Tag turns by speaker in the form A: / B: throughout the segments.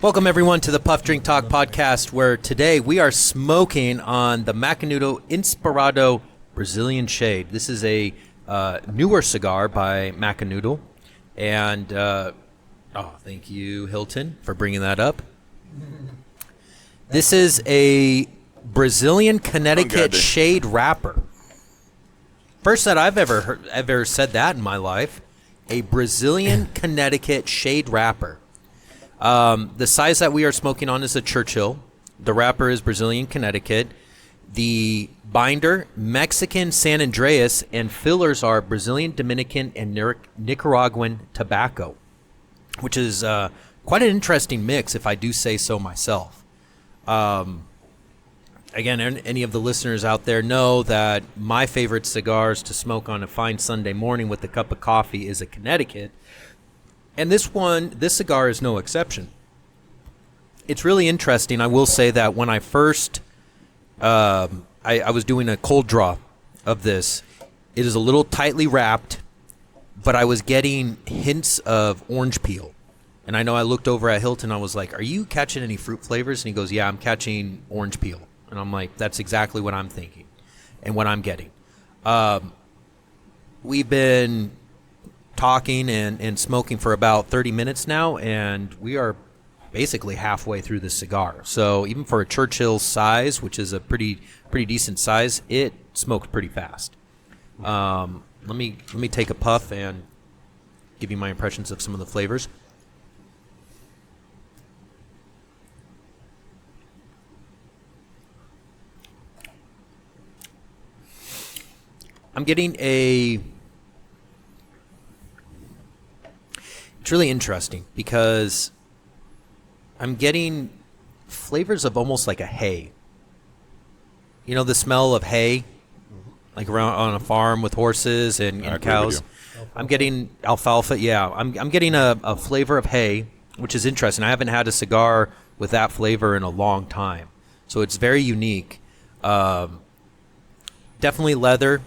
A: Welcome, everyone, to the Puff Drink Talk podcast, where today we are smoking on the Macanudo Inspirado Brazilian Shade. This is a newer cigar by Macanudo. And, thank you, Hilton, for bringing that up. This is a Brazilian Connecticut shade wrapper. First that I've ever said that in my life. A Brazilian Connecticut shade wrapper. The size that we are smoking on is a Churchill. The wrapper is Brazilian Connecticut. The binder, Mexican San Andreas, and fillers are Brazilian Dominican and Nicaraguan tobacco, which is quite an interesting mix, if I do say so myself. Again, any of the listeners out there know that my favorite cigars to smoke on a fine Sunday morning with a cup of coffee is a Connecticut. And this cigar is no exception. It's really interesting. I will say that when I first, I was doing a cold draw of this, it is a little tightly wrapped, but I was getting hints of orange peel. And I know I looked over at Hilton, I was like, are you catching any fruit flavors? And he goes, yeah, I'm catching orange peel. And I'm like, that's exactly what I'm thinking and what I'm getting. We've been talking and smoking for about 30 minutes now, and we are basically halfway through the cigar. So even for a Churchill size, which is a pretty decent size, it smoked pretty fast. Let me take a puff and give you my impressions of some of the flavors. I'm getting it's really interesting because I'm getting flavors of almost like a hay. You know, the smell of hay, like around on a farm with horses and cows. I'm getting alfalfa. Yeah, I'm getting a flavor of hay, which is interesting. I haven't had a cigar with that flavor in a long time. So it's very unique. Definitely leather.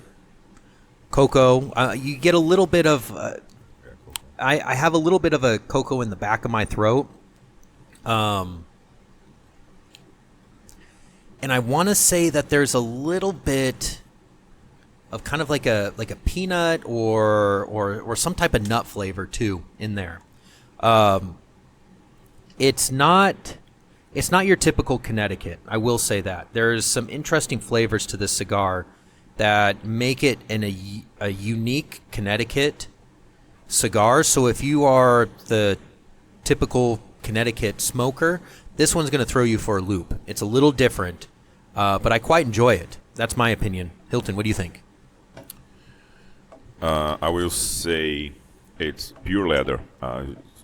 A: Cocoa. You get a little bit of... I have a little bit of a cocoa in the back of my throat. And I want to say that there's a little bit of kind of like a peanut or some type of nut flavor too in there. It's not your typical Connecticut. I will say that. There's some interesting flavors to this cigar that make it a unique Connecticut cigar. So if you are the typical Connecticut smoker, this one's going to throw you for a loop. It's a little different, but I quite enjoy it. That's my opinion. Hilton, what do you think?
B: I will say it's pure leather.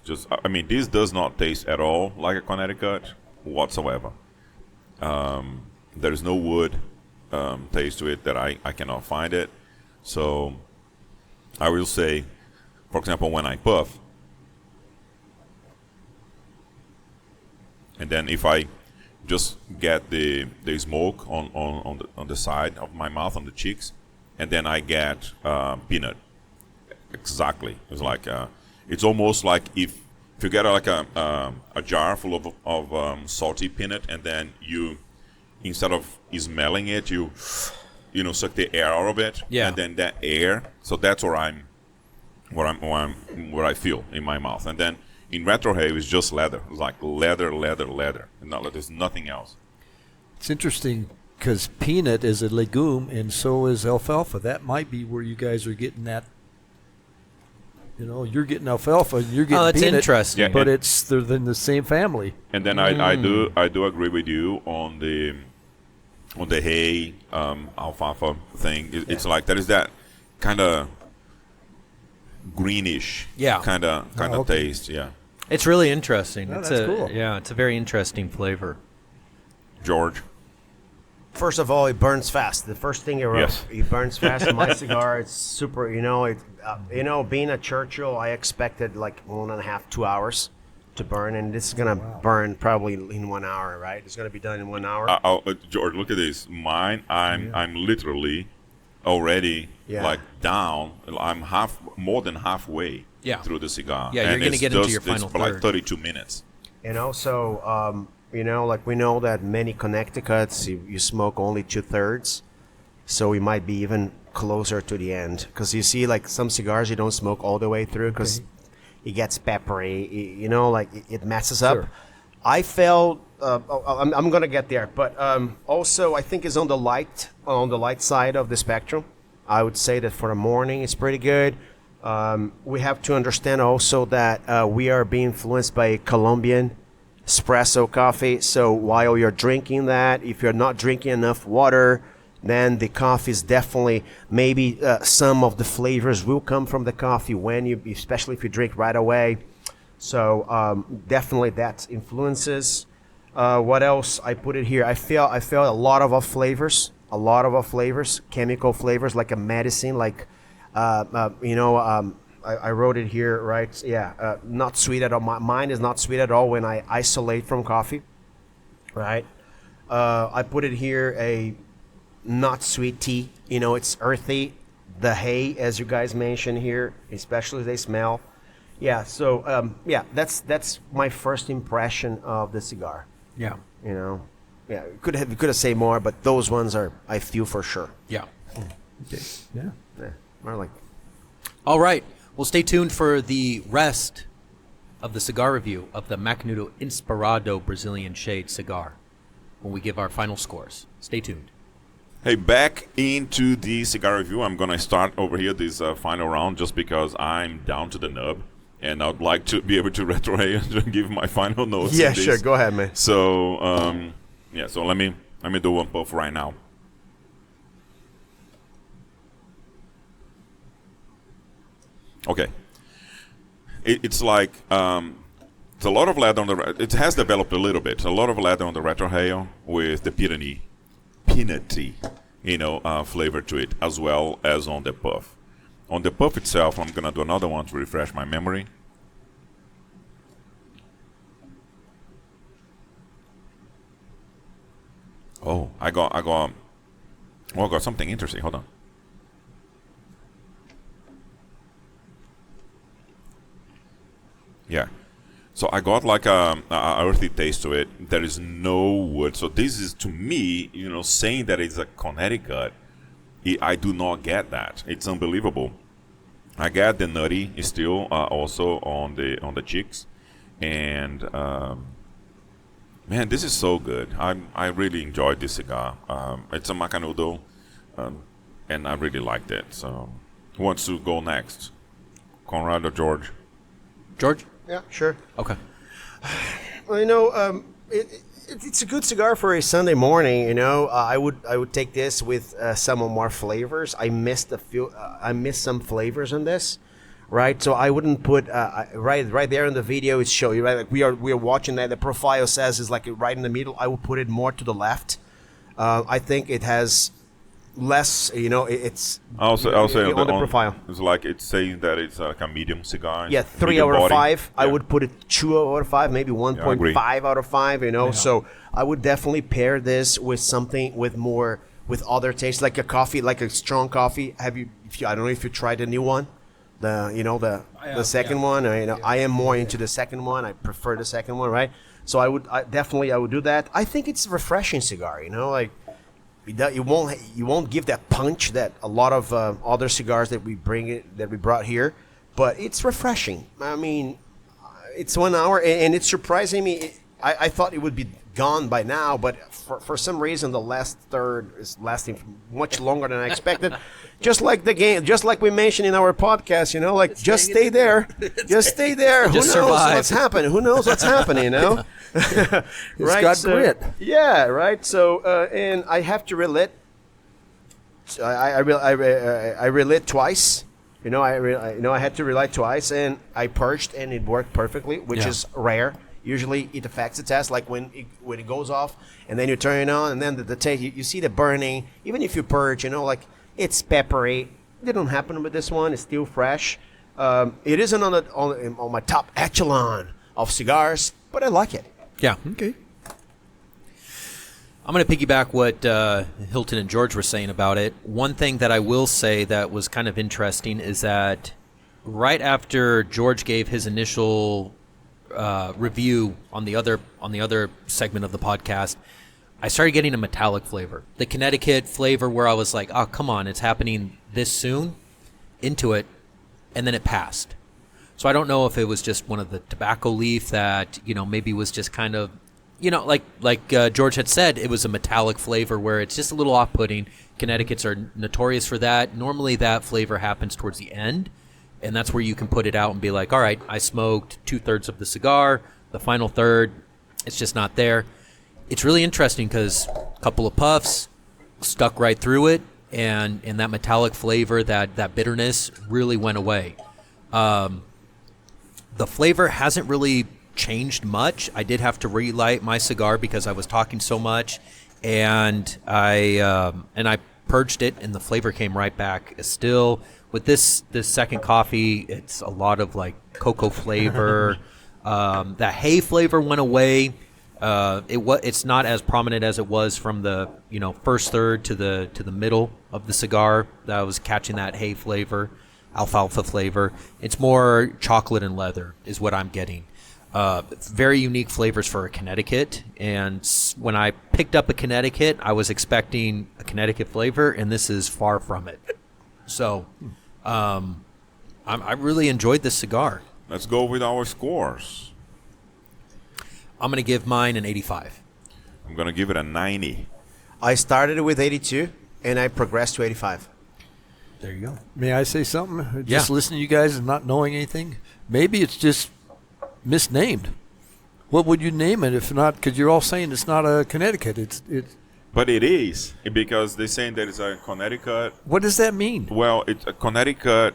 B: This does not taste at all like a Connecticut whatsoever. There is no wood taste to it that I cannot find it. So I will say, for example, when I puff, and then if I just get the smoke on the side of my mouth, on the cheeks, and then I get peanut. Exactly. It's like it's almost like if you get like a jar full of salty peanut, and then you, instead of smelling it, you suck the air out of it,
A: yeah.
B: And then that air. So that's where I feel in my mouth. And then in retrohale, it's just leather. It's like leather. There's nothing else.
C: It's interesting because peanut is a legume, and so is alfalfa. That might be where you guys are getting that. You're getting alfalfa, and you're getting
A: that's
C: peanut.
A: Interesting.
C: Yeah, but they're in the same family.
B: And then I do agree with you on the hay alfalfa thing. It's like there is that kind of greenish, kind of taste. Yeah,
A: it's really interesting.
C: Oh, that's cool.
A: Yeah, it's a very interesting flavor.
B: George.
D: First of all, it burns fast. The first thing it burns fast. My cigar, it's super. Being a Churchill, I expected like 1.5, 2 hours to burn, and this is gonna burn probably in 1 hour. Right? It's gonna be done in 1 hour.
B: George, look at this. Mine, I'm literally already like down. I'm more than halfway through the cigar.
A: Yeah, you're gonna get into your final
B: for
A: third.
B: like 32 minutes.
D: So like we know that many Connecticut's you smoke only 2/3, so we might be even closer to the end because you see like some cigars you don't smoke all the way through because it gets peppery, like it messes up.
C: Sure.
D: I felt I'm gonna get there, but also I think it's on the light side of the spectrum. I would say that for the morning it's pretty good. We have to understand also that we are being influenced by Colombian espresso coffee. So while you're drinking that, if you're not drinking enough water, then the coffee is definitely maybe some of the flavors will come from the coffee especially if you drink right away. So definitely that influences. What else? I put it here. I felt a lot of our flavors, chemical flavors, like a medicine, like I wrote it here, right? Yeah, not sweet at all. Mine is not sweet at all when I isolate from coffee, right? I put it here, a not sweet tea. It's earthy. The hay, as you guys mentioned here, especially they smell. Yeah, so that's my first impression of the cigar.
A: Yeah.
D: Yeah, could have said more, but those ones I feel for sure.
A: Yeah.
C: Okay. Yeah.
D: Yeah, more like.
A: All right. Well, stay tuned for the rest of the cigar review of the Macanudo Inspirado Brazilian Shade cigar when we give our final scores. Stay tuned.
B: Hey, back into the cigar review. I'm going to start over here this final round just because I'm down to the nub. And I'd like to be able to retrohale and give my final notes.
D: Yeah, sure. Go ahead, man.
B: So, so let me do one puff right now. Okay. It's like it's a lot of leather on the. It has developed a little bit. A lot of leather on the retrohale with the peanutty, flavor to it, as well as on the puff. On the puff itself, I'm gonna do another one to refresh my memory. Oh, I got something interesting. Hold on. Yeah. So I got like a earthy taste to it. There is no wood. So this is, to me, saying that it's a Connecticut, I do not get that. It's unbelievable. I get the nutty still also on the cheeks, and man, this is so good. I really enjoyed this cigar. It's a Macanudo, and I really liked it. So, who wants to go next? Konrad or George?
A: George?
D: Yeah, sure.
A: Okay.
D: Well, it's a good cigar for a Sunday morning. I would take this with some more flavors. I missed some flavors in this, right? So I wouldn't put right there in the video. It's show you right. Like we are watching that. The profile says is like right in the middle. I would put it more to the left. I think it has less. It's
B: I'll say
D: on the profile.
B: It's like it's saying that it's like a medium cigar.
D: Yeah, 3 out of 5. Yeah. I would put it 2 out of 5, maybe 1.5 out of 5.
A: Yeah.
D: So I would definitely pair this with something with other tastes, like a coffee, like a strong coffee. I don't know if you tried the new one, the second one. I am more into the second one. I prefer the second one, right? So I would do that. I think it's a refreshing cigar. You won't give that punch that a lot of other cigars that we brought here, but it's refreshing. I mean, it's 1 hour, and it's surprising me. I thought it would be gone by now, but for some reason the last third is lasting much longer than I expected. Just like the game, just like we mentioned in our podcast, just stay there. Just stay there. Who knows
A: survive.
D: what's happening? Who knows what's happening,
C: It's got grit.
D: Yeah, right. So, and I have to relit. I relit twice. I had to relight twice, and I purged, and it worked perfectly, which is rare. Usually, it affects the test, like when it goes off, and then you turn it on, and then the taste, you see the burning. Even if you purge, it's peppery. It didn't happen with this one. It's still fresh. It isn't on my top echelon of cigars, but I like it.
A: Yeah. Okay. I'm going to piggyback what Hilton and George were saying about it. One thing that I will say that was kind of interesting is that right after George gave his initial review on the other segment of the podcast, I started getting a metallic flavor. The Connecticut flavor where I was like, oh, come on, it's happening this soon, into it, and then it passed. So I don't know if it was just one of the tobacco leaf that, maybe was just kind of, like George had said, it was a metallic flavor where it's just a little off-putting. Connecticut's are notorious for that. Normally that flavor happens towards the end, and that's where you can put it out and be like, all right, I smoked 2/3 of the cigar. The final third, it's just not there. It's really interesting because a couple of puffs stuck right through it, and that metallic flavor, that bitterness really went away. The flavor hasn't really changed much. I did have to relight my cigar because I was talking so much, and I purged it, and the flavor came right back. Still, with this second coffee, it's a lot of like cocoa flavor. That hay flavor went away. It's not as prominent as it was from the first third to the middle of the cigar. That was catching that hay flavor, alfalfa flavor. It's more chocolate and leather is what I'm getting. Very unique flavors for a Connecticut. And when I picked up a Connecticut, I was expecting a Connecticut flavor, and this is far from it. So I really enjoyed this cigar.
B: Let's go with our scores.
A: I'm going to give mine an 85.
B: I'm going to give it a 90.
D: I started with 82, and I progressed to 85.
A: There you go.
C: May I say something?
A: Yeah.
C: Just listening to you guys and not knowing anything. Maybe it's just misnamed. What would you name it if not? Because you're all saying it's not a Connecticut. It's.
B: But it is, because they're saying that it's a Connecticut.
C: What does that mean?
B: Well, it's a Connecticut.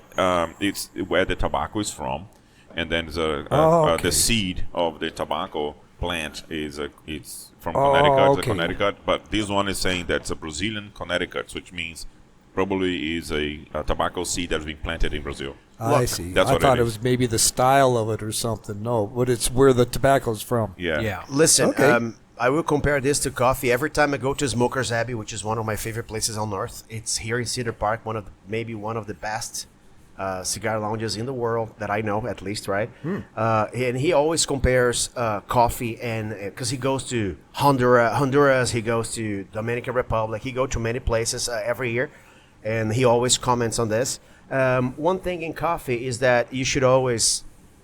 B: It's where the tobacco is from, and then there's
C: okay.
B: the seed of the tobacco plant it's from Connecticut.
C: okay.
B: It's a Connecticut, but this one is saying that it's a Brazilian Connecticut, which means probably is a tobacco seed that's been planted in Brazil.
C: I see.
B: That's
C: I
B: what
C: thought
B: it
C: it
B: is.
C: was maybe the style of it or something. No, but it's where the tobacco's from.
B: Yeah.
A: Yeah.
D: Listen,
C: Okay.
D: I will compare this to coffee. Every time I go to Smoker's Abbey, which is one of my favorite places on Earth, it's here in Cedar Park, maybe one of the best cigar lounges in the world that I know, at least, right? And he always compares coffee, and because he goes to Honduras, he goes to Dominican Republic, he goes to many places every year, and he always comments on this. One thing in coffee is that you should always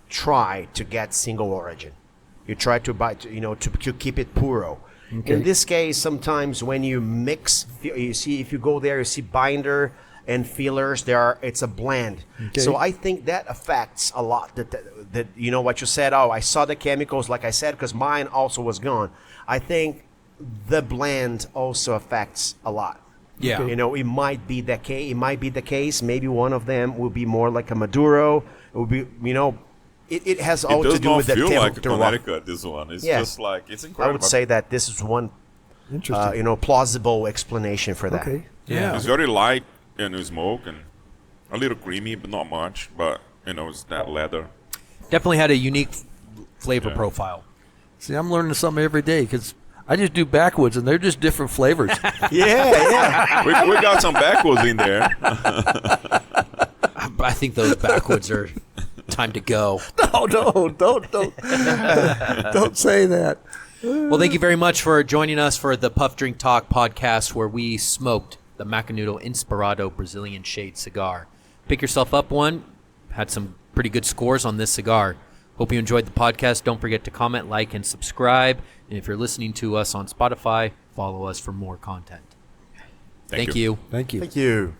D: try to get single origin. You try to buy, to keep it puro.
C: Okay.
D: In this case, sometimes when you mix, you see, if you go there, you see binder and fillers. It's a blend.
C: Okay.
D: So I think that affects a lot. That what you said. Oh, I saw the chemicals, like I said, because mine also was gone. I think the blend also affects a lot.
A: Yeah.
D: It might be the case. It might be the case. Maybe one of them will be more like a Maduro. It will be, It has all to do with the
B: It does not feel like a
D: terroir.
B: Connecticut, this one. It's
D: Yeah.
B: just like, it's
D: I
B: incredible.
D: would say that this is one,
C: Interesting.
D: plausible explanation for that.
C: Okay.
A: Yeah.
B: It's very light in the smoke and a little creamy, but not much. But, it's that leather.
A: Definitely had a unique flavor
B: Yeah.
A: profile.
C: See, I'm learning something every day because I just do backwoods and they're just different flavors.
D: Yeah.
B: We got some backwoods in there.
A: I think those backwoods are time to go.
C: No, don't say that.
A: Well, thank you very much for joining us for the Puff Drink Talk podcast, where we smoked the Macanudo Inspirado Brazilian Shade cigar. Pick yourself up one. Had some pretty good scores on this cigar. Hope you enjoyed the podcast. Don't forget to comment, like, and subscribe. And if you're listening to us on Spotify, follow us for more content.
B: Thank
A: Thank you.
C: Thank you.
D: Thank you.